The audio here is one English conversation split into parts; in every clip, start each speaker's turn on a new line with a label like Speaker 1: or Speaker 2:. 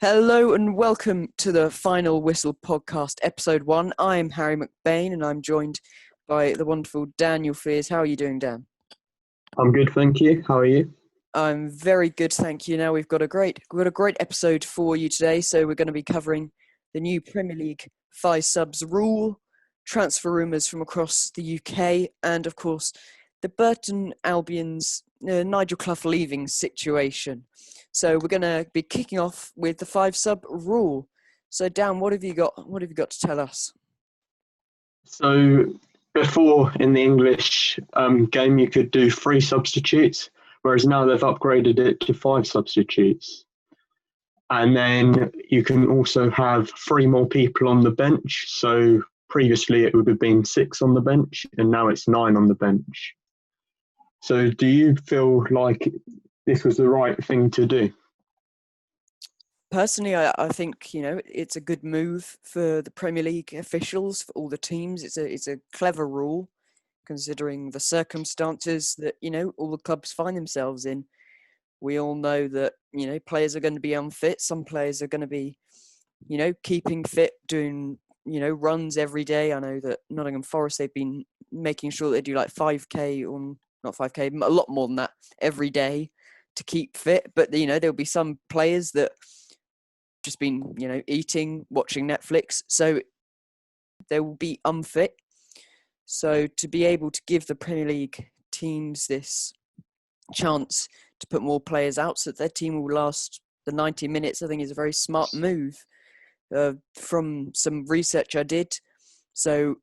Speaker 1: Hello and welcome to the Final Whistle podcast, episode 1. I'm Harry McBain and I'm joined by the wonderful Daniel Fears. How are you doing, Dan?
Speaker 2: I'm good, thank you. How are you?
Speaker 1: I'm very good, thank you. Now we've got a great episode for you today. So we're going to be covering the new Premier League 5 subs rule, transfer rumours from across the UK, and of course the Burton Albion's Nigel Clough leaving situation. So we're going to be kicking off with the 5 sub rule. So Dan, what have you got to tell us?
Speaker 2: So before in the English game, you could do 3 substitutes, whereas now they've upgraded it to 5 substitutes. And then you can also have 3 more people on the bench. So previously it would have been 6 on the bench, and now it's 9 on the bench. So do you feel like this was the right thing to do?
Speaker 1: Personally, I think, it's a good move for the Premier League officials, for all the teams. It's a clever rule, considering the circumstances that, all the clubs find themselves in. We all know that, players are going to be unfit. Some players are going to be, keeping fit, doing, runs every day. I know that Nottingham Forest, they've been making sure they do like 5K or not 5K, a lot more than that every day to keep fit. But, there'll be some players that just been, eating, watching Netflix. So they will be unfit. So to be able to give the Premier League teams this chance to put more players out so that their team will last the 90 minutes, I think is a very smart move. From some research I did. So,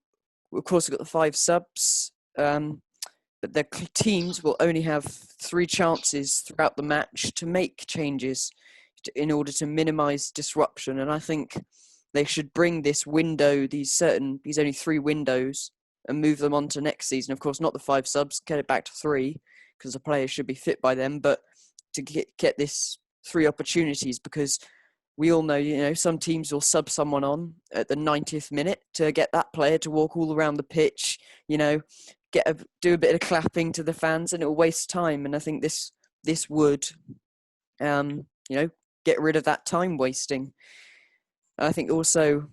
Speaker 1: of course, we've got the 5 subs, but the teams will only have 3 chances throughout the match to make changes in order to minimise disruption. And I think they should bring this window, these only 3 windows, and move them on to next season. Of course, not the 5 subs, get it back to 3, because the players should be fit by then, but to get this 3 opportunities, because we all know, some teams will sub someone on at the 90th minute to get that player to walk all around the pitch, do a bit of clapping to the fans, and it will waste time. And I think this would, get rid of that time wasting. I think also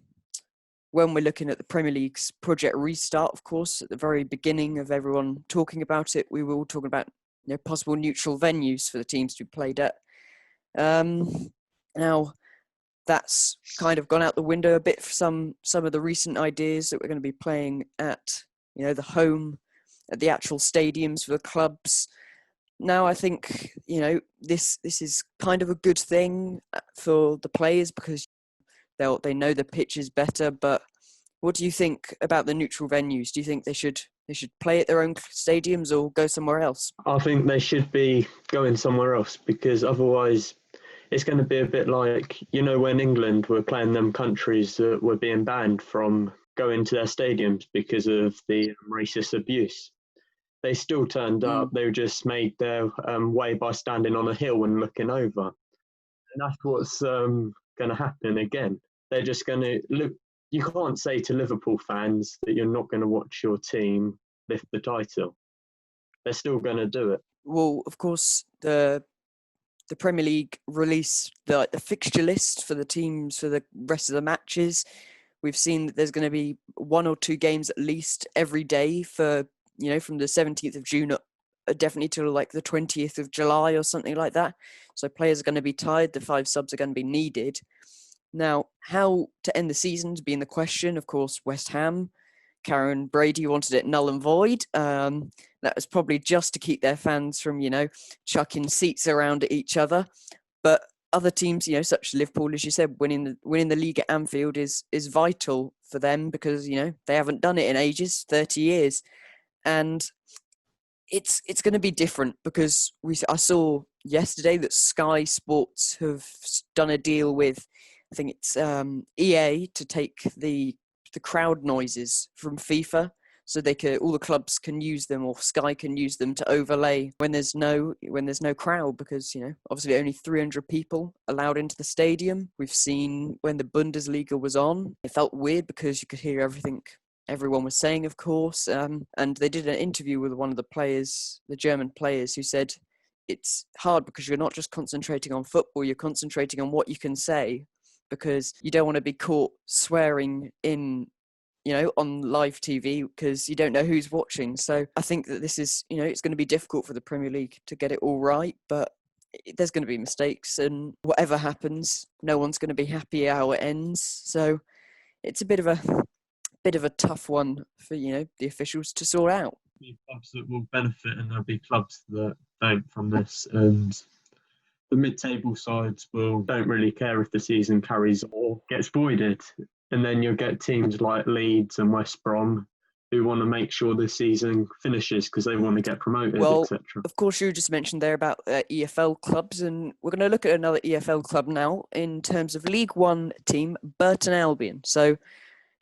Speaker 1: when we're looking at the Premier League's Project Restart, of course, at the very beginning of everyone talking about it, we were all talking about possible neutral venues for the teams to be played at. Now, that's kind of gone out the window a bit for some of the recent ideas that we're going to be playing at, the home, at the actual stadiums for the clubs. Now, I think, this is kind of a good thing for the players because they know the pitch is better. But what do you think about the neutral venues? Do you think they should play at their own stadiums or go somewhere else?
Speaker 2: I think they should be going somewhere else, because otherwise it's going to be a bit like, when England were playing them countries that were being banned from going to their stadiums because of the racist abuse. They still turned up. They just made their way by standing on a hill and looking over. And that's what's going to happen again. They're just going to look. You can't say to Liverpool fans that you're not going to watch your team lift the title. They're still going to do it.
Speaker 1: Well, of course, the Premier League released the fixture list for the teams for the rest of the matches. We've seen that there's going to be 1 or 2 games at least every day for, from the 17th of June definitely till like the 20th of July or something like that. So players are going to be tired. The 5 subs are going to be needed. Now, how to end the season to be in the question. Of course, West Ham, Karen Brady wanted it null and void. That was probably just to keep their fans from, chucking seats around at each other. But other teams, such as Liverpool, as you said, winning the league at Anfield is vital for them because, they haven't done it in ages, 30 years. And it's going to be different because I saw yesterday that Sky Sports have done a deal with, I think it's EA, to take the crowd noises from FIFA, so all the clubs can use them, or Sky can use them to overlay when there's no crowd, because obviously only 300 people allowed into the stadium. We've seen when the Bundesliga was on, it felt weird because you could hear everything everyone was saying, of course, and they did an interview with one of the players, the German players, who said it's hard because you're not just concentrating on football, you're concentrating on what you can say, because you don't want to be caught swearing in, on live TV, because you don't know who's watching. So I think that this is, it's going to be difficult for the Premier League to get it all right, but there's going to be mistakes, and whatever happens, no one's going to be happy how it ends. So it's a bit of a tough one for, the officials to sort out.
Speaker 2: There'll be clubs that will benefit and there'll be clubs that don't from this. And the mid-table sides don't really care if the season carries or gets voided. And then you'll get teams like Leeds and West Brom who want to make sure the season finishes because they want to get promoted, etc.
Speaker 1: Of course, you just mentioned there about EFL clubs, and we're going to look at another EFL club now in terms of League One team, Burton Albion. So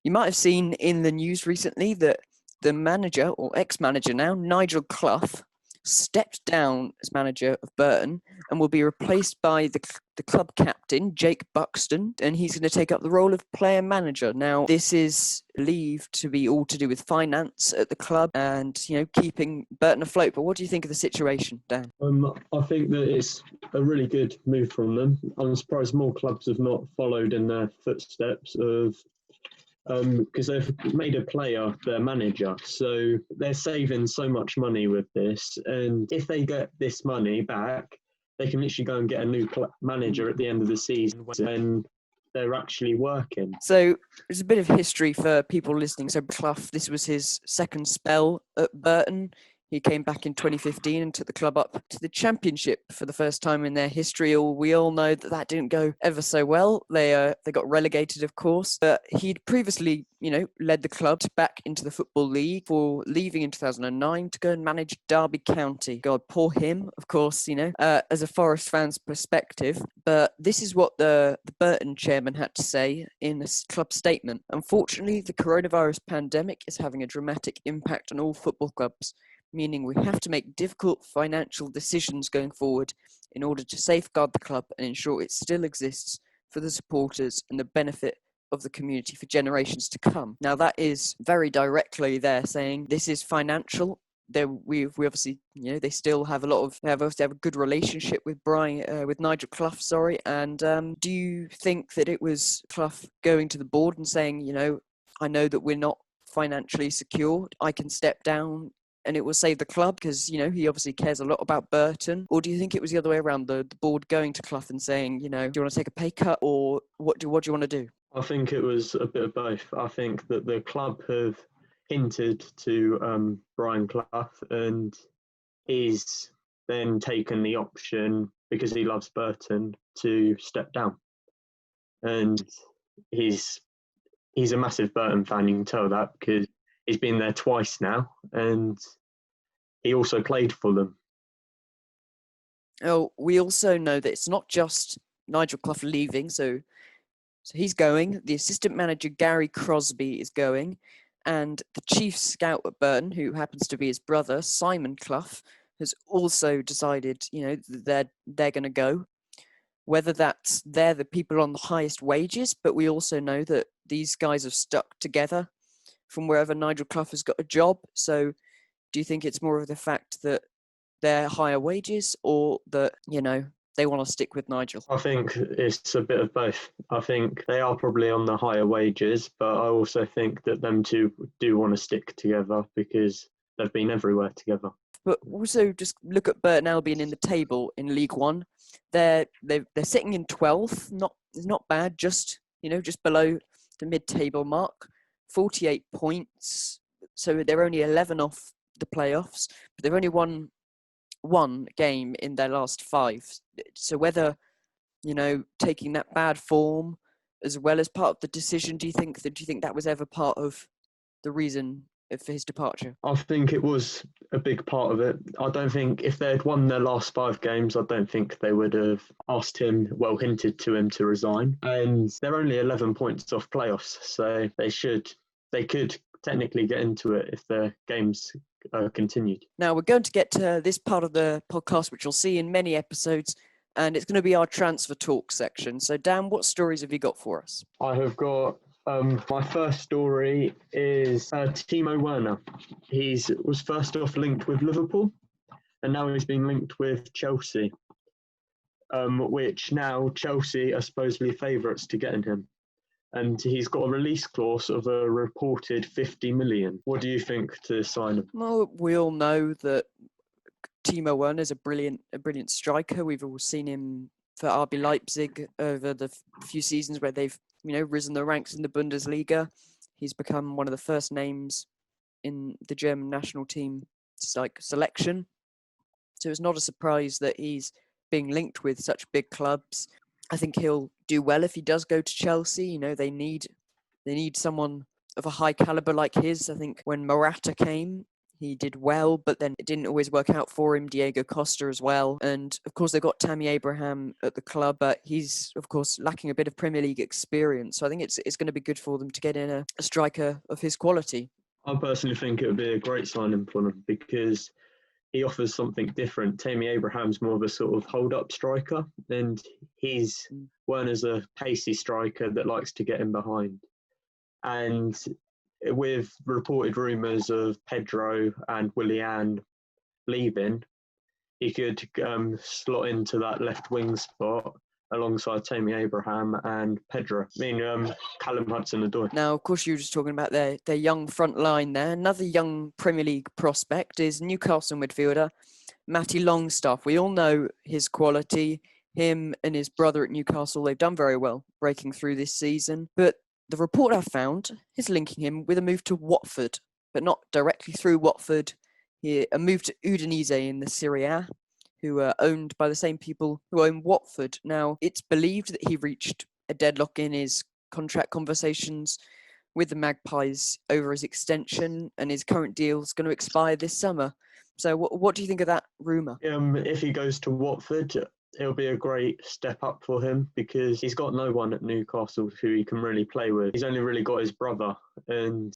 Speaker 1: you might have seen in the news recently that the manager, or ex-manager now, Nigel Clough, stepped down as manager of Burton and will be replaced by the club captain, Jake Buxton, and he's going to take up the role of player manager. Now, this is believed to be all to do with finance at the club and, keeping Burton afloat. But what do you think of the situation, Dan?
Speaker 2: I think that it's a really good move from them. I'm surprised more clubs have not followed in their footsteps of because they've made a player their manager. So they're saving so much money with this. And if they get this money back, they can literally go and get a new manager at the end of the season when they're actually working.
Speaker 1: So there's a bit of history for people listening. So Clough, this was his second spell at Burton. He came back in 2015 and took the club up to the Championship for the first time in their history. We all know that didn't go ever so well. They got relegated, of course. But he'd previously, led the club back into the Football League for leaving in 2009 to go and manage Derby County. God, poor him, of course, as a Forest fan's perspective. But this is what the Burton chairman had to say in a club statement. Unfortunately, the coronavirus pandemic is having a dramatic impact on all football clubs, meaning we have to make difficult financial decisions going forward in order to safeguard the club and ensure it still exists for the supporters and the benefit of the community for generations to come. Now, that is very directly there saying this is financial. We obviously, they still have they obviously have a good relationship with Nigel Clough, and do you think that it was Clough going to the board and saying, I know that we're not financially secure, I can step down and it will save the club because, he obviously cares a lot about Burton? Or do you think it was the other way around, the board going to Clough and saying, do you want to take a pay cut, or what do you want to do?
Speaker 2: I think it was a bit of both. I think that the club have hinted to Brian Clough, and he's then taken the option, because he loves Burton, to step down. And he's a massive Burton fan, you can tell that, because he's been there twice now, and he also played for them.
Speaker 1: Oh, we also know that it's not just Nigel Clough leaving, so he's going. The assistant manager, Gary Crosby, is going, and the chief scout at Burton, who happens to be his brother, Simon Clough, has also decided, that they're going to go. Whether they're the people on the highest wages, but we also know that these guys have stuck together from wherever Nigel Clough has got a job. So do you think it's more of the fact that they're higher wages, or that, they want to stick with Nigel?
Speaker 2: I think it's a bit of both. I think they are probably on the higher wages, but I also think that them two do want to stick together because they've been everywhere together.
Speaker 1: But also just look at Burton Albion in the table in League One. They're sitting in 12th, not bad, just below the mid-table mark, 48 points. So they're only 11 off the playoffs, but they've only won one game in their last 5. So whether, taking that bad form as well as part of the decision, do you think that was ever part of the reason for his departure?
Speaker 2: I think it was a big part of it. I don't think if they had won their last 5 games, I don't think they would have hinted to him to resign. And they're only 11 points off playoffs, so they could technically get into it if their games continued.
Speaker 1: Now, we're going to get to this part of the podcast, which you'll see in many episodes, and it's going to be our transfer talk section. So, Dan, what stories have you got for us?
Speaker 2: I have got my first story is Timo Werner. He was first off linked with Liverpool, and now he's been linked with Chelsea, which now Chelsea are supposedly favourites to getting him. And he's got a release clause of a reported 50 million. What do you think to sign him?
Speaker 1: Well, we all know that Timo Werner is a brilliant striker. We've all seen him for RB Leipzig over the few seasons where they've risen the ranks in the Bundesliga. He's become one of the first names in the German national team selection. So it's not a surprise that he's being linked with such big clubs. I think he'll do well if he does go to Chelsea. They need someone of a high caliber like his. I think when Morata came, he did well, but then it didn't always work out for him. Diego Costa as well. And of course, they've got Tammy Abraham at the club, but he's, of course, lacking a bit of Premier League experience. So I think it's going to be good for them to get in a striker of his quality.
Speaker 2: I personally think it would be a great signing for them because he offers something different. Tammy Abraham's more of a sort of hold-up striker, and Werner's a pacey striker that likes to get in behind. And with reported rumours of Pedro and Willian leaving, he could slot into that left wing spot alongside Tammy Abraham and Pedro. Callum Hudson-Odoi.
Speaker 1: Now, of course, you were just talking about their young front line there. Another young Premier League prospect is Newcastle midfielder Matty Longstaff. We all know his quality. Him and his brother at Newcastle, they've done very well breaking through this season. But the report I found is linking him with a move to Watford, but not directly through Watford. A move to Udinese in the Serie A, who are owned by the same people who own Watford. Now, it's believed that he reached a deadlock in his contract conversations with the Magpies over his extension, and his current deal is going to expire this summer. So what do you think of that rumour?
Speaker 2: If he goes to Watford, it'll be a great step up for him because he's got no one at Newcastle who he can really play with. He's only really got his brother, and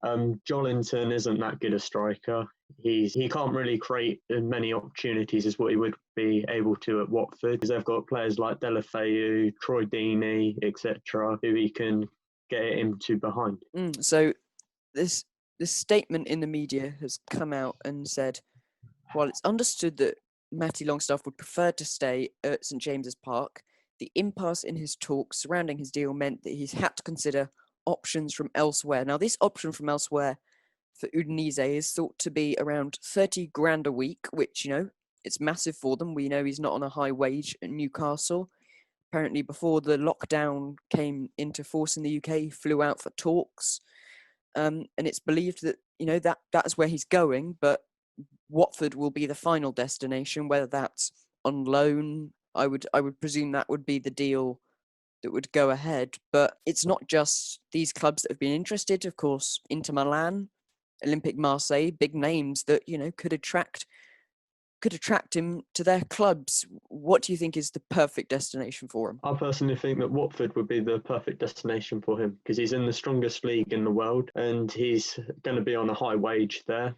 Speaker 2: Jolinton isn't that good a striker. He can't really create as many opportunities as what he would be able to at Watford because they've got players like Deulofeu, Troy Deeney, etc., who he can get it into behind.
Speaker 1: So this statement in the media has come out and said, while it's understood that Matty Longstaff would prefer to stay at St James's Park, the impasse in his talks surrounding his deal meant that he's had to consider options from elsewhere. Now, this option from elsewhere for Udinese is thought to be around 30 grand a week, which, it's massive for them. We know he's not on a high wage at Newcastle. Apparently, before the lockdown came into force in the UK, he flew out for talks. And it's believed that, that's where he's going, but Watford will be the final destination, whether that's on loan. I would presume that would be the deal that would go ahead. But it's not just these clubs that have been interested. Of course, Inter Milan, Olympique Marseille, big names that could attract him to their clubs. What do you think is the perfect destination for him?
Speaker 2: I personally think that Watford would be the perfect destination for him because he's in the strongest league in the world and he's going to be on a high wage there.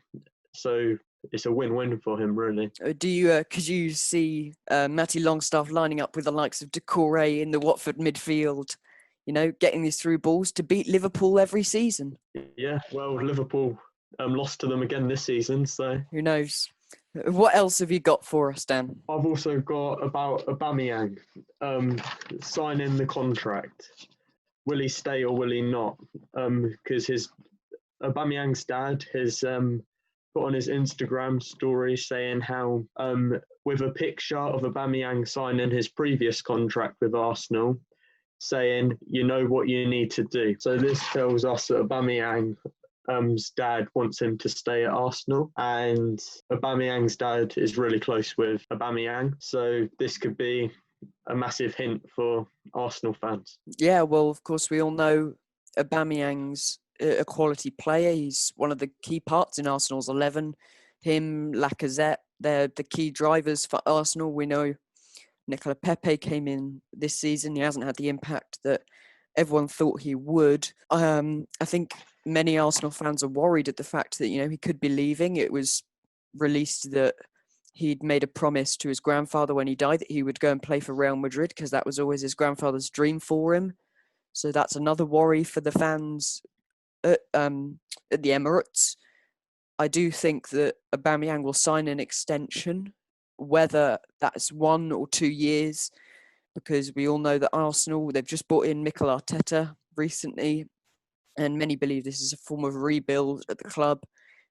Speaker 2: So it's a win-win for him, really.
Speaker 1: Could you see Matty Longstaff lining up with the likes of Doucouré in the Watford midfield, getting these through balls to beat Liverpool every season?
Speaker 2: Yeah, well, Liverpool lost to them again this season, so...
Speaker 1: Who knows? What else have you got for us, Dan?
Speaker 2: I've also got about Aubameyang signing the contract. Will he stay or will he not? Because Aubameyang's dad has... put on his Instagram story saying how, with a picture of Aubameyang signing his previous contract with Arsenal, saying, you know what you need to do. So this tells us that Aubameyang's dad wants him to stay at Arsenal, and Aubameyang's dad is really close with Aubameyang. So this could be a massive hint for Arsenal fans.
Speaker 1: Yeah, well, of course, we all know Aubameyang's a quality player. He's one of the key parts in Arsenal's 11. Him, Lacazette, they're the key drivers for Arsenal. We know Nicola Pepe came in this season. He hasn't had the impact that everyone thought he would. I think many Arsenal fans are worried at the fact that, he could be leaving. It was released that he'd made a promise to his grandfather when he died that he would go and play for Real Madrid because that was always his grandfather's dream for him. So that's another worry for the fans at the Emirates. I do think that Aubameyang will sign an extension whether that's 1 or 2 years, because we all know that Arsenal, they've just brought in Mikel Arteta recently, and many believe this is a form of rebuild at the club.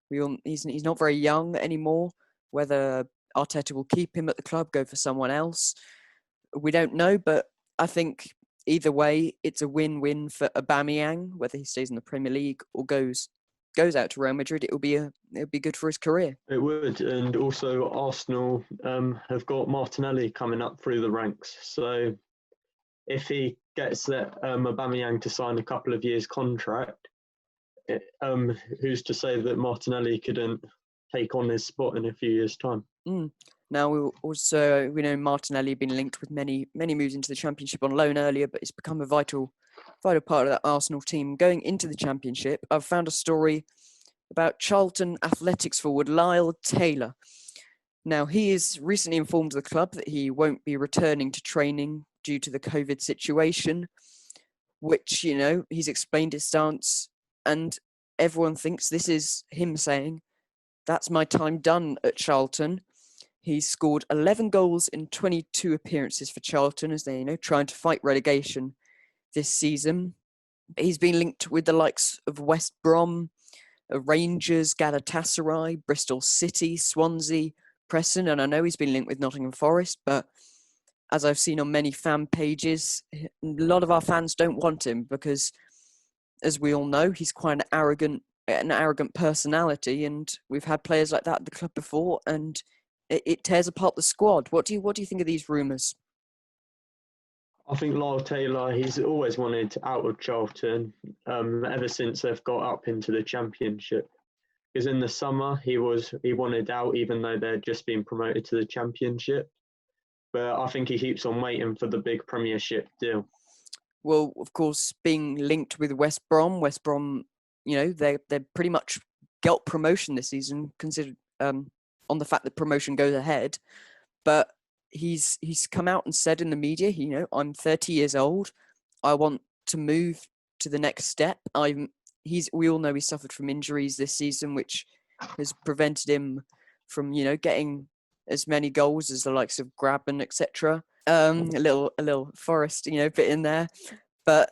Speaker 1: He's not very young anymore. Whether Arteta will keep him at the club, go for someone else, we don't know. But I think either way, it's a win-win for Aubameyang, whether he stays in the Premier League or goes out to Real Madrid. It'll be good for his career.
Speaker 2: It would, and also Arsenal have got Martinelli coming up through the ranks. So if he gets that Aubameyang to sign a couple of years contract, who's to say that Martinelli couldn't take on his spot in a few years' time?
Speaker 1: Now we know Martinelli been linked with many moves into the Championship on loan earlier, but it's become a vital part of that Arsenal team going into the Championship. I've found a story about Charlton Athletics forward Lyle Taylor. Now, he is recently informed the club that he won't be returning to training due to the COVID situation, which, he's explained his stance, and everyone thinks this is him saying, that's my time done at Charlton. He's scored 11 goals in 22 appearances for Charlton as they, trying to fight relegation this season. He's been linked with the likes of West Brom, Rangers, Galatasaray, Bristol City, Swansea, Preston, and I know he's been linked with Nottingham Forest, but as I've seen on many fan pages, a lot of our fans don't want him because, as we all know, he's quite an arrogant personality, and we've had players like that at the club before, and it tears apart the squad. What do you think of these rumours?
Speaker 2: I think Lyle Taylor, he's always wanted out of Charlton ever since they've got up into the Championship. Because in the summer, he wanted out even though they'd just been promoted to the Championship. But I think he keeps on waiting for the big Premiership deal.
Speaker 1: Well, of course, being linked with West Brom, they pretty much got promotion this season, considered on the fact that promotion goes ahead. But he's come out and said in the media, I'm 30 years old. I want to move to the next step. We all know he suffered from injuries this season, which has prevented him from, getting as many goals as the likes of Graben, etc. A little Forest, bit in there. But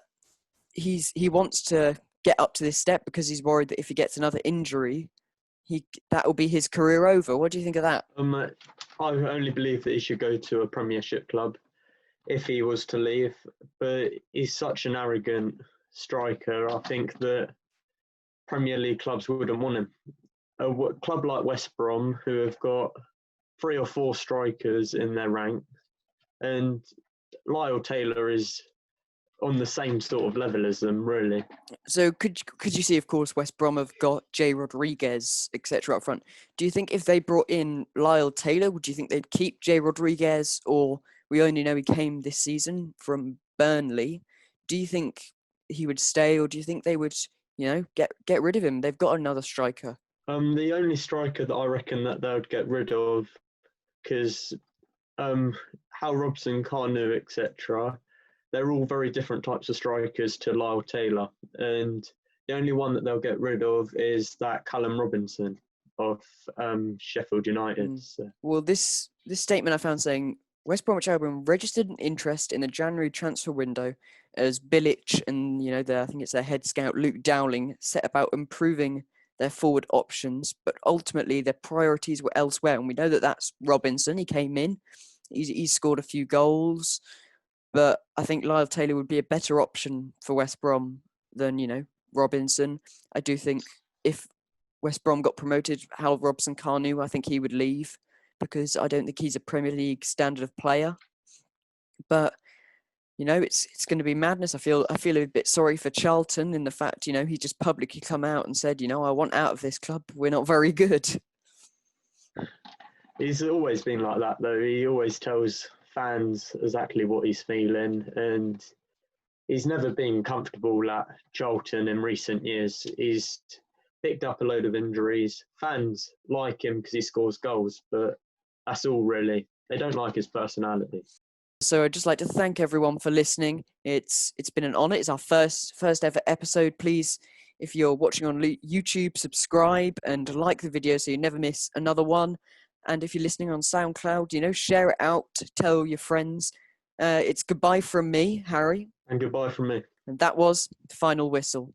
Speaker 1: he wants to get up to this step because he's worried that if he gets another injury, that will be his career over. What do you think of that?
Speaker 2: I only believe that he should go to a Premiership club if he was to leave. But he's such an arrogant striker. I think that Premier League clubs wouldn't want him. A club like West Brom, who have got 3 or 4 strikers in their rank, and Lyle Taylor is on the same sort of level as them, really.
Speaker 1: So could you see, of course, West Brom have got Jay Rodriguez, etc. up front. Do you think if they brought in Lyle Taylor, would you think they'd keep Jay Rodriguez, or we only know he came this season from Burnley? Do you think he would stay, or do you think they would, get rid of him? They've got another striker.
Speaker 2: The only striker that I reckon that they would get rid of, because Hal Robson, Carnu, etc., they're all very different types of strikers to Lyle Taylor. And the only one that they'll get rid of is that Callum Robinson of Sheffield United. So.
Speaker 1: Well, this statement I found saying West Bromwich Albion registered an interest in the January transfer window as Bilic and, I think it's their head scout Luke Dowling set about improving their forward options, but ultimately their priorities were elsewhere. And we know that that's Robinson. He came in, he's scored a few goals. But I think Lyle Taylor would be a better option for West Brom than, Robinson. I do think if West Brom got promoted, Hal Robson Carnu, I think he would leave because I don't think he's a Premier League standard of player. But, it's going to be madness. I feel a bit sorry for Charlton in the fact, he just publicly come out and said, I want out of this club. We're not very good.
Speaker 2: He's always been like that, though. He always tells fans exactly what he's feeling, and he's never been comfortable at Charlton in recent years. He's picked up a load of injuries. Fans like him because he scores goals, but that's all really. They don't like his personality.
Speaker 1: So I'd just like to thank everyone for listening. It's been an honour. It's our first ever episode. Please, if you're watching on YouTube, subscribe and like the video so you never miss another one. And if you're listening on SoundCloud, share it out, tell your friends. It's goodbye from me, Harry.
Speaker 2: And goodbye from me.
Speaker 1: And that was Final Whistle.